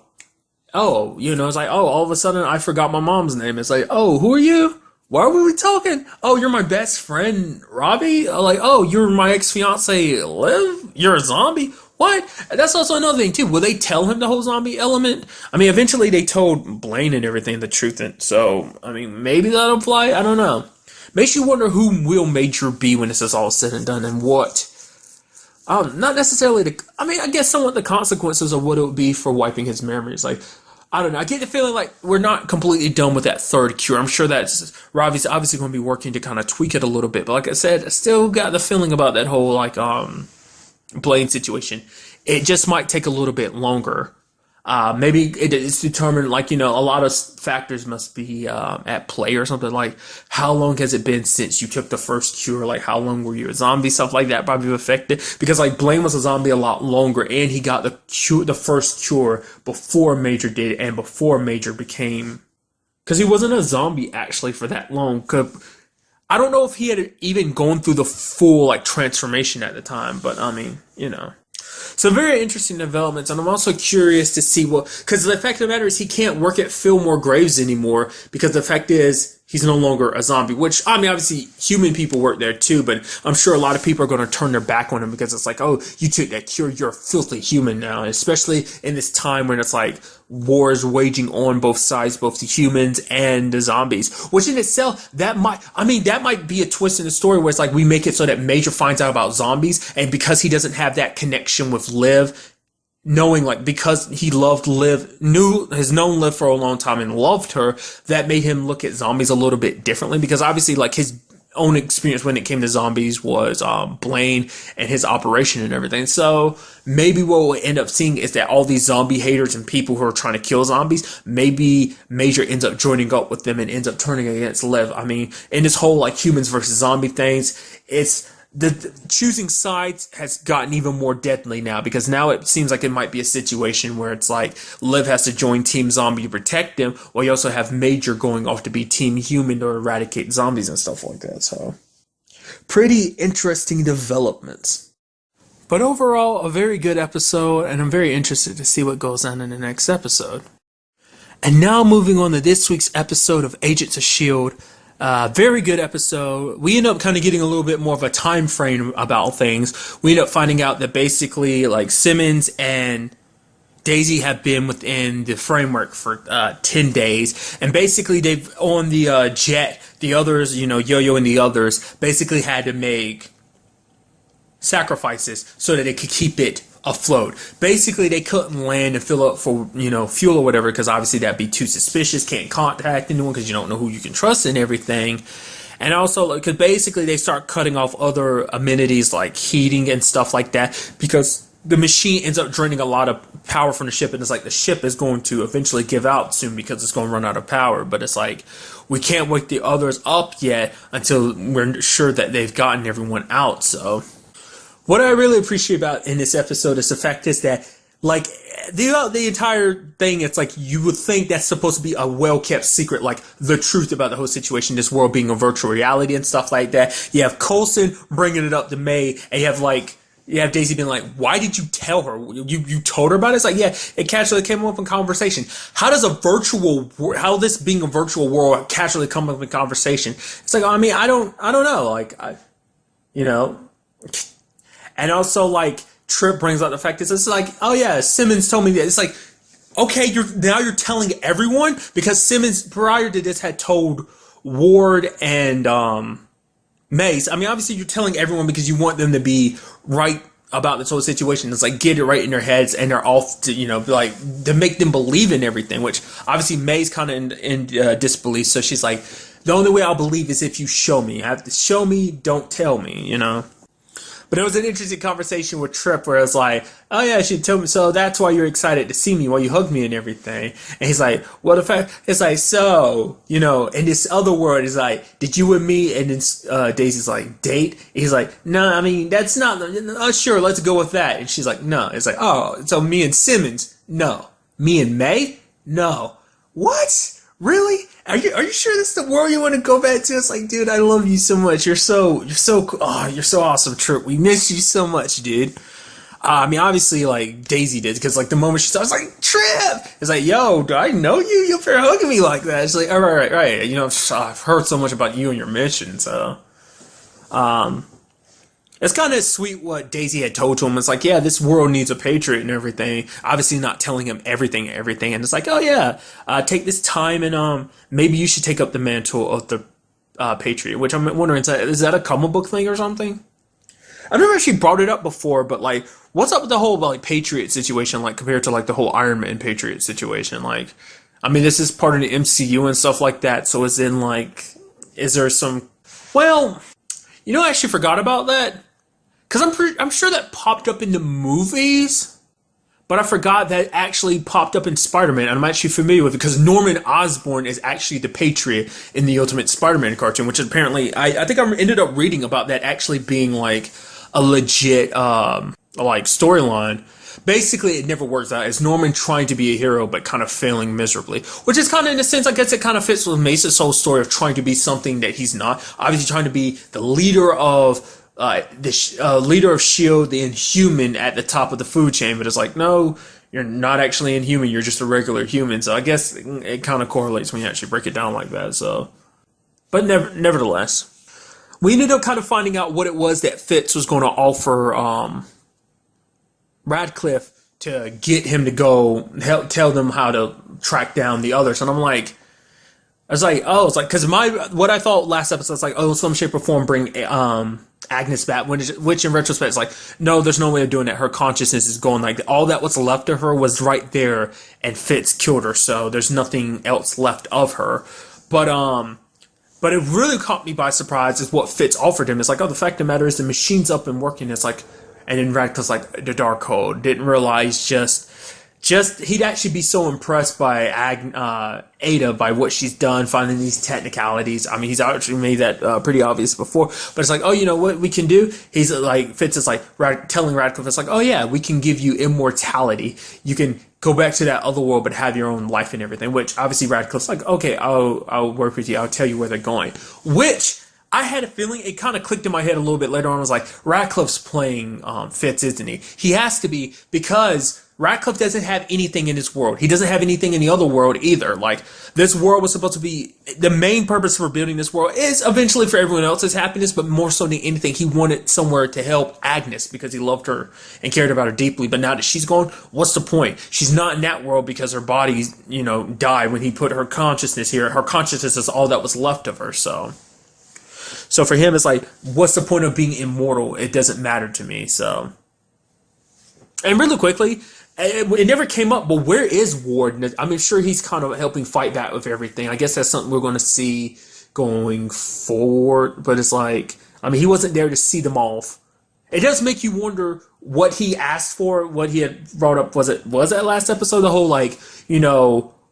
oh, all of a sudden I forgot my mom's name. It's like, oh, who are you? Why were we talking? Oh, you're my best friend, Robbie? Like, oh, you're my ex-fiance, Liv? You're a zombie? What? That's also another thing, too. Will they tell him the whole zombie element? I mean, eventually they told Blaine and everything the truth. And so, I mean, maybe that'll apply. I don't know. Makes you wonder who will Major be when this is all said and done and what. Not necessarily I guess somewhat the consequences of what it would be for wiping his memories. Like, I don't know. I get the feeling like we're not completely done with that third cure. I'm sure that Ravi's obviously going to be working to kind of tweak it a little bit. But like I said, I still got the feeling about that whole Blaine situation. It just might take a little bit longer. Maybe it's determined, like, a lot of factors must be at play or something. Like, how long has it been since you took the first cure? Like, how long were you a zombie? Stuff like that probably affected. Because, like, Blaine was a zombie a lot longer, and he got the first cure before Major did, and before Major became... Because he wasn't a zombie, actually, for that long. I don't know if he had even gone through the full, like, transformation at the time, but, I mean, So very interesting developments, and I'm also curious to see because the fact of the matter is he can't work at Fillmore Graves anymore because the fact is he's no longer a zombie, which, I mean, obviously human people work there too, but I'm sure a lot of people are going to turn their back on him because it's like, oh, you took that cure, you're a filthy human now, especially in this time when it's like wars waging on both sides, both the humans and the zombies, which in itself, that might be a twist in the story where it's like we make it so that Major finds out about zombies, and because he doesn't have that connection with Liv, knowing, like, because he loved Liv, has known Liv for a long time and loved her, that made him look at zombies a little bit differently, because obviously, like, his own experience when it came to zombies was Blaine and his operation and everything. So maybe what we'll end up seeing is that all these zombie haters and people who are trying to kill zombies, maybe Major ends up joining up with them and ends up turning against Liv. I mean, in this whole, like, humans versus zombie things, it's the choosing sides has gotten even more deadly now, because now it seems like it might be a situation where it's like Liv has to join Team Zombie to protect him, while you also have Major going off to be Team Human to eradicate zombies and stuff like that. So, pretty interesting developments. But overall, a very good episode, and I'm very interested to see what goes on in the next episode. And now moving on to this week's episode of Agents of S.H.I.E.L.D. Very good episode. We end up kind of getting a little bit more of a time frame about things. We end up finding out that basically, like, Simmons and Daisy have been within the framework for 10 days, and basically they've on the jet. The others, Yo-Yo and the others, basically had to make sacrifices so that they could keep it afloat. Basically, they couldn't land and fill up for, fuel or whatever, because obviously that'd be too suspicious. Can't contact anyone because you don't know who you can trust and everything. And also, because basically they start cutting off other amenities like heating and stuff like that, because the machine ends up draining a lot of power from the ship, and it's like the ship is going to eventually give out soon because it's going to run out of power. But it's like, we can't wake the others up yet until we're sure that they've gotten everyone out. So what I really appreciate about in this episode is the fact is that, like, the entire thing, it's like you would think that's supposed to be a well-kept secret, like the truth about the whole situation, this world being a virtual reality and stuff like that. You have Coulson bringing it up to May, and you have Daisy being like, why did you tell her? You told her about it? It's like, yeah, it casually came up in conversation. How does how this being a virtual world casually come up in conversation? It's like, I mean, I don't know. Like, and also, like, Tripp brings out the fact that it's like, oh yeah, Simmons told me that. It's like, okay, you're telling everyone, because Simmons prior to this had told Ward and Mace. I mean, obviously you're telling everyone because you want them to be right about this whole situation. It's like, get it right in their heads, and they're off to, like, to make them believe in everything, which obviously May's kind of in disbelief. So she's like, the only way I'll believe is if you show me. I have to show me, don't tell me, But it was an interesting conversation with Trip where it's like, oh yeah, she told me, so that's why you're excited to see me, why you hugged me and everything. And he's like, well, the fact, it's like, so, in this other world, it's like, did you and me? And then Daisy's like, date? And he's like, no, I mean, that's not, sure, let's go with that. And she's like, no. It's like, oh, so me and Simmons? No. Me and May? No. What? Really? Are you sure this is the world you want to go back to? It's like, dude, I love you so much. You're so cool. Oh, you're so awesome, Trip. We miss you so much, dude. I mean, obviously, like, Daisy did, because, like, the moment she saw, I was like, Trip! It's like, yo, do I know you? You're fair hugging me like that. It's like, all right, right. I've heard so much about you and your mission, so. It's kind of sweet what Daisy had told to him. It's like, yeah, this world needs a patriot and everything. Obviously not telling him everything. And it's like, oh yeah, take this time and maybe you should take up the mantle of the patriot. Which I'm wondering, is that a comic book thing or something? I've never actually brought it up before, but like, what's up with the whole like patriot situation, like compared to like the whole Iron Man patriot situation? Like, I mean, this is part of the MCU and stuff like that. So is there some? Well, I actually forgot about that. Because I'm sure that popped up in the movies, but I forgot that actually popped up in Spider-Man, and I'm actually familiar with it because Norman Osborn is actually the Patriot in the Ultimate Spider-Man cartoon, which apparently, I think I ended up reading about that actually being like a legit like storyline. Basically, it never works out. It's Norman trying to be a hero, but kind of failing miserably. Which is kind of, in a sense, I guess it kind of fits with Mace's whole story of trying to be something that he's not. Obviously, trying to be the leader of leader of S.H.I.E.L.D, the Inhuman at the top of the food chain, but it's like, no, you're not actually Inhuman, you're just a regular human. So I guess it kind of correlates when you actually break it down like that. So, but nevertheless, we ended up kind of finding out what it was that Fitz was going to offer Radcliffe to get him to go tell them how to track down the others. And I'm like, because what I thought last episode was like, oh, in some shape or form bring Agnes back, which in retrospect is like, no, there's no way of doing that. Her consciousness is going like all that what's left of her was right there, and Fitz killed her, so there's nothing else left of her. But it really caught me by surprise is what Fitz offered him. It's like, oh, the fact of the matter is the machine's up and working. It's like, and then Radcliffe's like, the Darkhold. Didn't realize just he'd actually be so impressed by Ada, by what she's done, finding these technicalities. I mean, he's actually made that pretty obvious before. But it's like, oh, you know what we can do? He's like, Fitz is like telling Radcliffe, it's like, oh yeah, we can give you immortality. You can go back to that other world, but have your own life and everything. Which obviously Radcliffe's like, okay, I'll work with you. I'll tell you where they're going. Which I had a feeling it kind of clicked in my head a little bit later on. I was like, Radcliffe's playing Fitz, isn't he? He has to be, because Radcliffe doesn't have anything in this world. He doesn't have anything in the other world either. Like, this world was supposed to be, the main purpose for building this world is eventually for everyone else's happiness, but more so than anything, he wanted somewhere to help Agnes because he loved her and cared about her deeply. But now that she's gone, what's the point? She's not in that world because her body, died when he put her consciousness here. Her consciousness is all that was left of her, so for him, it's like, what's the point of being immortal? It doesn't matter to me, so. And really quickly, it never came up, but where is Ward? I'm sure he's kind of helping fight back with everything. I guess that's something we're going to see going forward, but it's like, I mean, he wasn't there to see them off. It does make you wonder what he asked for, what he had brought up. Was that last episode? The whole, like,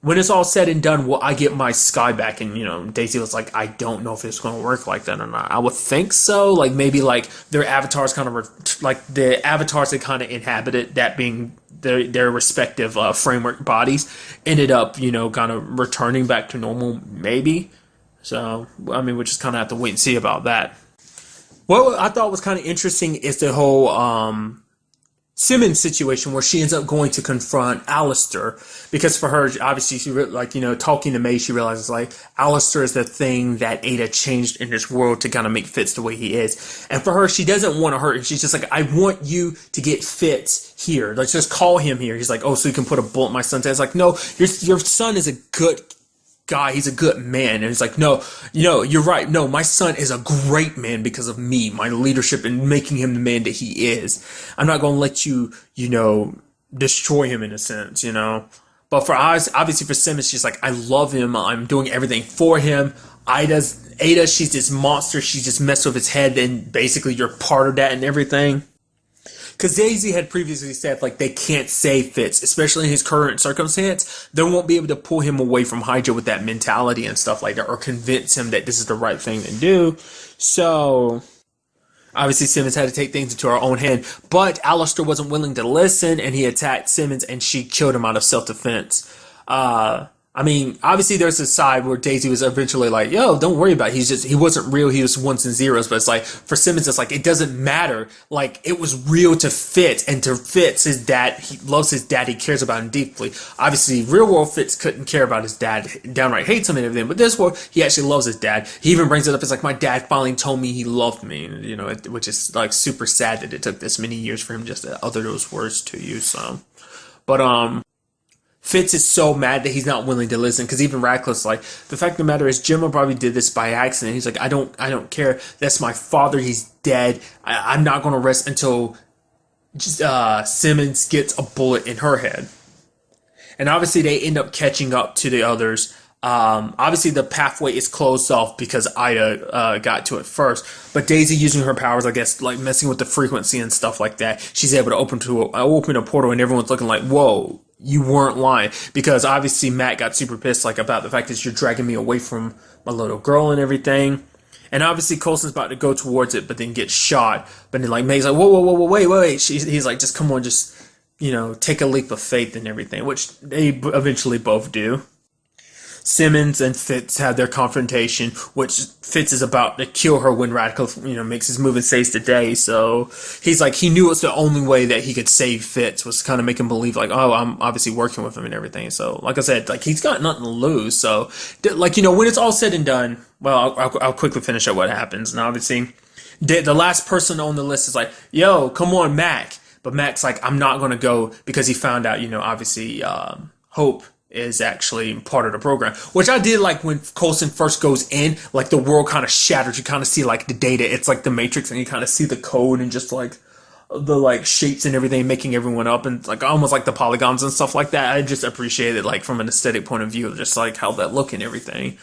when it's all said and done, will I get my sky back? And, Daisy was like, I don't know if it's going to work like that or not. I would think so. Like, maybe, like, their avatars kind of, like, the avatars that kind of inhabited, that being their respective framework bodies, ended up, kind of returning back to normal, maybe. So, I mean, we just kind of have to wait and see about that. What I thought was kind of interesting is the whole Simmons situation where she ends up going to confront Alistair, because for her, obviously, she talking to May, she realizes like Alistair is the thing that Ada changed in this world to kind of make Fitz the way he is. And for her, she doesn't want to hurt him. She's just like, I want you to get Fitz here. Let's just call him here. He's like, oh, so you can put a bullet in my son's head. It's like, no, your son is a good guy, he's a good man. And it's like, no, you're right. No, my son is a great man because of me, my leadership, and making him the man that he is. I'm not going to let you, destroy him in a sense, But for us, obviously for Simmons, she's like, I love him. I'm doing everything for him. Ada, she's this monster. She just messed with his head, and basically you're part of that and everything. Because Daisy had previously said, like, they can't save Fitz, especially in his current circumstance. They won't be able to pull him away from Hydra with that mentality and stuff like that, or convince him that this is the right thing to do. So, obviously, Simmons had to take things into her own hand. But Alistair wasn't willing to listen, and he attacked Simmons, and she killed him out of self-defense. I mean, obviously there's a side where Daisy was eventually like, yo, don't worry about it. He wasn't real. He was ones and zeros. But it's like, for Simmons, it's like, it doesn't matter. Like, it was real to Fitz. And to Fitz, his dad, he loves his dad. He cares about him deeply. Obviously, real world Fitz couldn't care about his dad. Downright hates him and everything. But this world, he actually loves his dad. He even brings it up. It's like, my dad finally told me he loved me. You know, which is like super sad that it took this many years for him just to utter those words to you. So, but, Fitz is so mad that he's not willing to listen, because even Radcliffe's like, the fact of the matter is, Gemma probably did this by accident. He's like, I don't care. That's my father. He's dead. I'm not going to rest until Simmons gets a bullet in her head. And obviously they end up catching up to the others. Obviously the pathway is closed off because Ida got to it first, but Daisy, using her powers, I guess, like messing with the frequency and stuff like that, she's able to open a portal, and everyone's looking like, whoa, you weren't lying. Because obviously Matt got super pissed, like, about the fact that you're dragging me away from my little girl and everything. And obviously Coulson's about to go towards it, but then gets shot. But then, like, Meg's like, whoa, wait. He's like, just come on, just, you know, take a leap of faith and everything, which they eventually both do. Simmons and Fitz have their confrontation, which Fitz is about to kill her when Radcliffe, you know, makes his move and saves the day. So he's like, he knew it's the only way that he could save Fitz, was kind of make him believe, like, oh, I'm obviously working with him and everything. So, like I said, like, he's got nothing to lose. So, like, you know, when it's all said and done, well, I'll quickly finish up what happens. And obviously, the last person on the list is like, yo, come on, Mac. But Mac's like, I'm not going to go, because he found out, you know, obviously, Hope is actually part of the program, which I did like when Coulson first goes in, like the world kind of shatters. You kind of see like the data. It's like the Matrix, and you kind of see the code and just like the like shapes and everything, making everyone up, and like almost like the polygons and stuff like that. I just appreciate it, like from an aesthetic point of view, just like how that look and everything.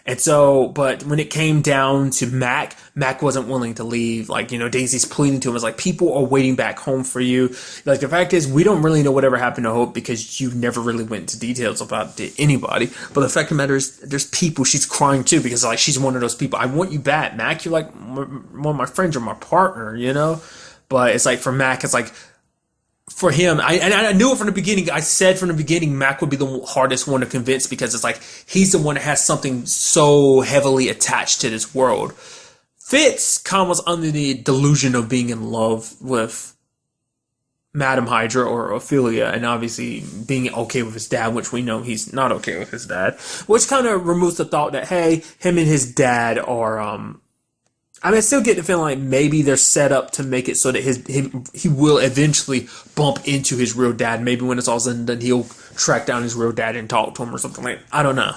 And so, but when it came down to Mac wasn't willing to leave. Like, you know, Daisy's pleading to him. It's like, people are waiting back home for you. Like, the fact is, we don't really know whatever happened to Hope, because you never really went into details about anybody. But the fact of the matter is, there's people. She's crying too, because like, she's one of those people. I want you back, Mac. You're like one of my friends. You're my partner, you know? But it's like, for Mac, it's like, for him, I knew it from the beginning. I said from the beginning, Mac would be the hardest one to convince, because it's like, he's the one that has something so heavily attached to this world. Fitz kind of was under the delusion of being in love with Madam Hydra or Ophelia, and obviously being okay with his dad, which we know he's not okay with his dad, which kind of removes the thought that, hey, him and his dad are, I mean, I still get the feeling like maybe they're set up to make it so that he will eventually bump into his real dad. Maybe when it's all said and done, he'll track down his real dad and talk to him or something like that. I don't know.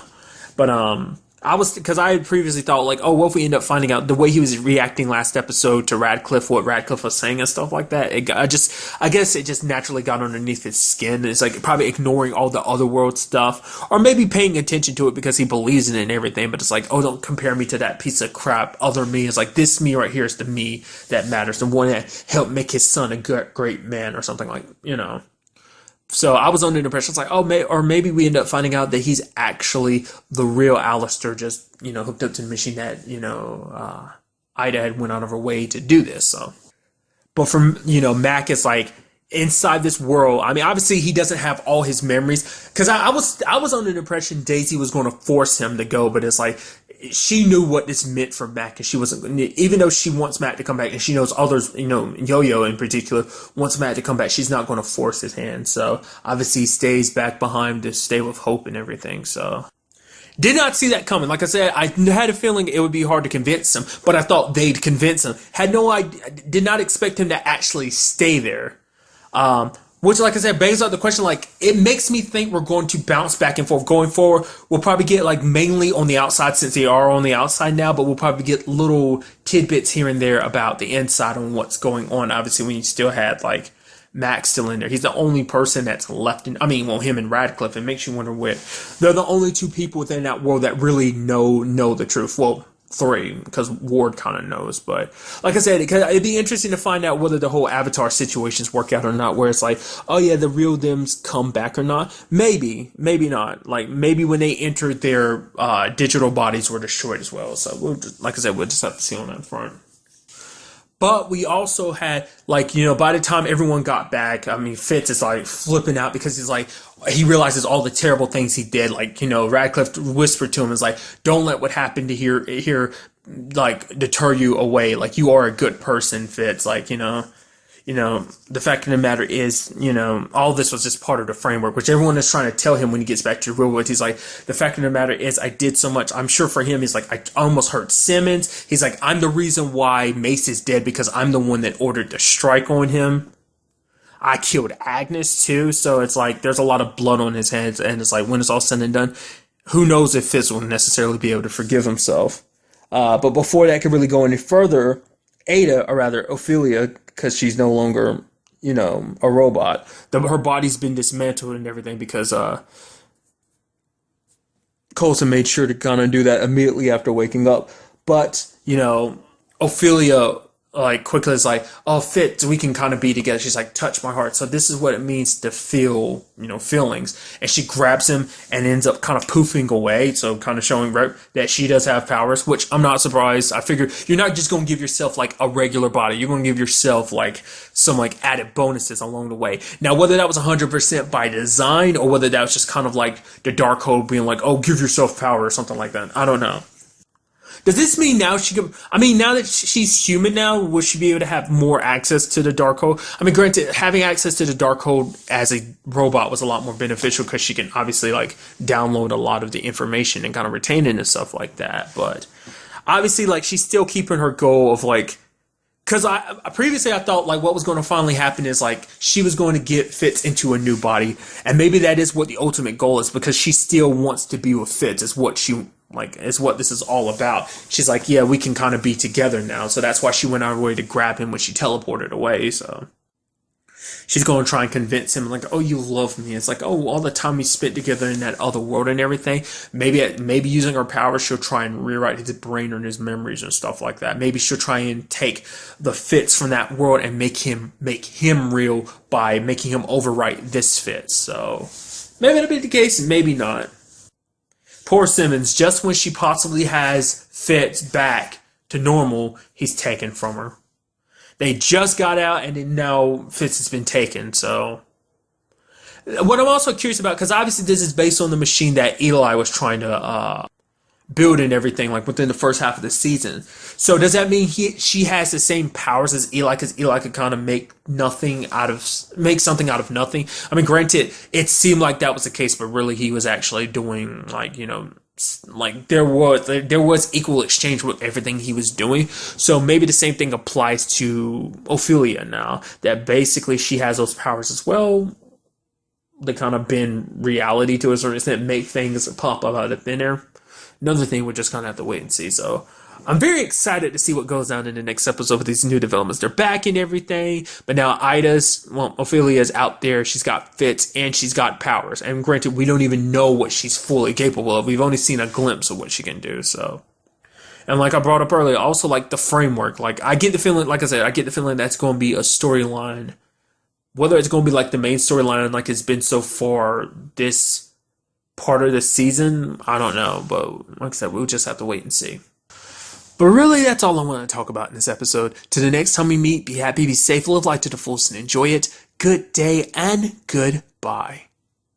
But, because I had previously thought, like, oh, what if we end up finding out the way he was reacting last episode to Radcliffe, what Radcliffe was saying and stuff like that. I guess it just naturally got underneath his skin. It's like probably ignoring all the other world stuff, or maybe paying attention to it because he believes in it and everything. But it's like, oh, don't compare me to that piece of crap. Other me is like, this me right here is the me that matters, the one that helped make his son a great man or something, like, you know. So I was under the impression, it's like, oh, maybe we end up finding out that he's actually the real Alistair, just, you know, hooked up to the machine that, you know, Ida had went out of her way to do this. So, but from, you know, Mac is like, inside this world, I mean, obviously he doesn't have all his memories, because I was under the impression Daisy was going to force him to go, but it's like, she knew what this meant for Mac, and she wasn't, even though she wants Matt to come back, and she knows others, you know, Yo-Yo in particular wants Matt to come back, she's not going to force his hand. So obviously he stays back behind to stay with Hope and everything. So did not see that coming. Like I said, I had a feeling it would be hard to convince him, but I thought they'd convince him. Had no idea, did not expect him to actually stay there. Which, like I said, begs out the question, like, it makes me think we're going to bounce back and forth. Going forward, we'll probably get, like, mainly on the outside, since they are on the outside now, but we'll probably get little tidbits here and there about the inside on what's going on. Obviously, when you still had, like, Mac's still in there. He's the only person that's left in, I mean, well, him and Radcliffe. It makes you wonder where they're the only two people within that world that really know the truth. Well, three, because Ward kind of knows. But like I said, it'd be interesting to find out whether the whole Avatar situations work out or not, where it's like, oh yeah, the real Dims come back or not. Maybe not. Like, maybe when they entered, their digital bodies were destroyed as well. So, like I said, we'll just have to see on that front. But we also had, like, you know, by the time everyone got back, I mean, Fitz is like flipping out because he's like, he realizes all the terrible things he did. Like, you know, Radcliffe whispered to him, is like, don't let what happened to here, like, deter you away. Like, you are a good person, Fitz. Like, you know, the fact of the matter is, you know, all this was just part of the framework, which everyone is trying to tell him when he gets back to the real world. He's like, the fact of the matter is, I did so much. I'm sure for him, he's like, I almost hurt Simmons. He's like, I'm the reason why Mace is dead because I'm the one that ordered the strike on him. I killed Agnes too. So it's like, there's a lot of blood on his hands. And it's like, when it's all said and done, who knows if Fitz will necessarily be able to forgive himself. But before that could really go any further, Ada, or rather Ophelia, because she's no longer, you know, a robot. Her body's been dismantled and everything because Coulson made sure to kind of do that immediately after waking up. But, you know, Ophelia, like, quickly is like, oh, Fitz, we can kind of be together. She's like, touch my heart. So this is what it means to feel, you know, feelings. And she grabs him and ends up kind of poofing away. So kind of showing that she does have powers, which I'm not surprised. I figure you're not just going to give yourself like a regular body. You're going to give yourself like some like added bonuses along the way. Now, whether that was 100% by design or whether that was just kind of like the Darkhold being like, oh, give yourself power or something like that. I don't know. Does this mean now now that she's human now, will she be able to have more access to the Darkhold? I mean, granted, having access to the Darkhold as a robot was a lot more beneficial because she can obviously, like, download a lot of the information and kind of retain it and stuff like that. But obviously, like, she's still keeping her goal of, like, because previously I thought, like, what was going to finally happen is, like, she was going to get Fitz into a new body. And maybe that is what the ultimate goal is, because she still wants to be with Fitz, is what this is all about. She's like, yeah, we can kind of be together now. So that's why she went out of her way to grab him when she teleported away. So she's going to try and convince him, like, oh, you love me. It's like, oh, all the time we spent together in that other world and everything. Maybe using her power, she'll try and rewrite his brain and his memories and stuff like that. Maybe she'll try and take the Fitz from that world and make him real by making him overwrite this Fitz. So maybe that'll be the case, maybe not. Poor Simmons, just when she possibly has Fitz back to normal, he's taken from her. They just got out, and then now Fitz has been taken, so... What I'm also curious about, because obviously this is based on the machine that Eli was trying to build and everything, like, within the first half of the season. So does that mean she has the same powers as Eli, because Eli could kind of make something out of nothing? I mean, granted, it seemed like that was the case, but really he was actually doing, like, you know, like, there was equal exchange with everything he was doing. So maybe the same thing applies to Ophelia now, that basically she has those powers as well. They kind of bend reality to a certain extent, make things pop up out of thin air. Another thing, we're just going to have to wait and see. So I'm very excited to see what goes down in the next episode with these new developments. They're back and everything, but now Ophelia's out there. She's got Fitz and she's got powers. And granted, we don't even know what she's fully capable of. We've only seen a glimpse of what she can do. So, and like I brought up earlier, also like the framework. Like, I get the feeling, like I said, I get the feeling that's going to be a storyline. Whether it's going to be like the main storyline, like it's been so far this part of the season, I don't know. But like I said, we'll just have to wait and see. But really, that's all I want to talk about in this episode. Till the next time we meet, be happy, be safe, live life to the fullest, and enjoy it. Good day and goodbye.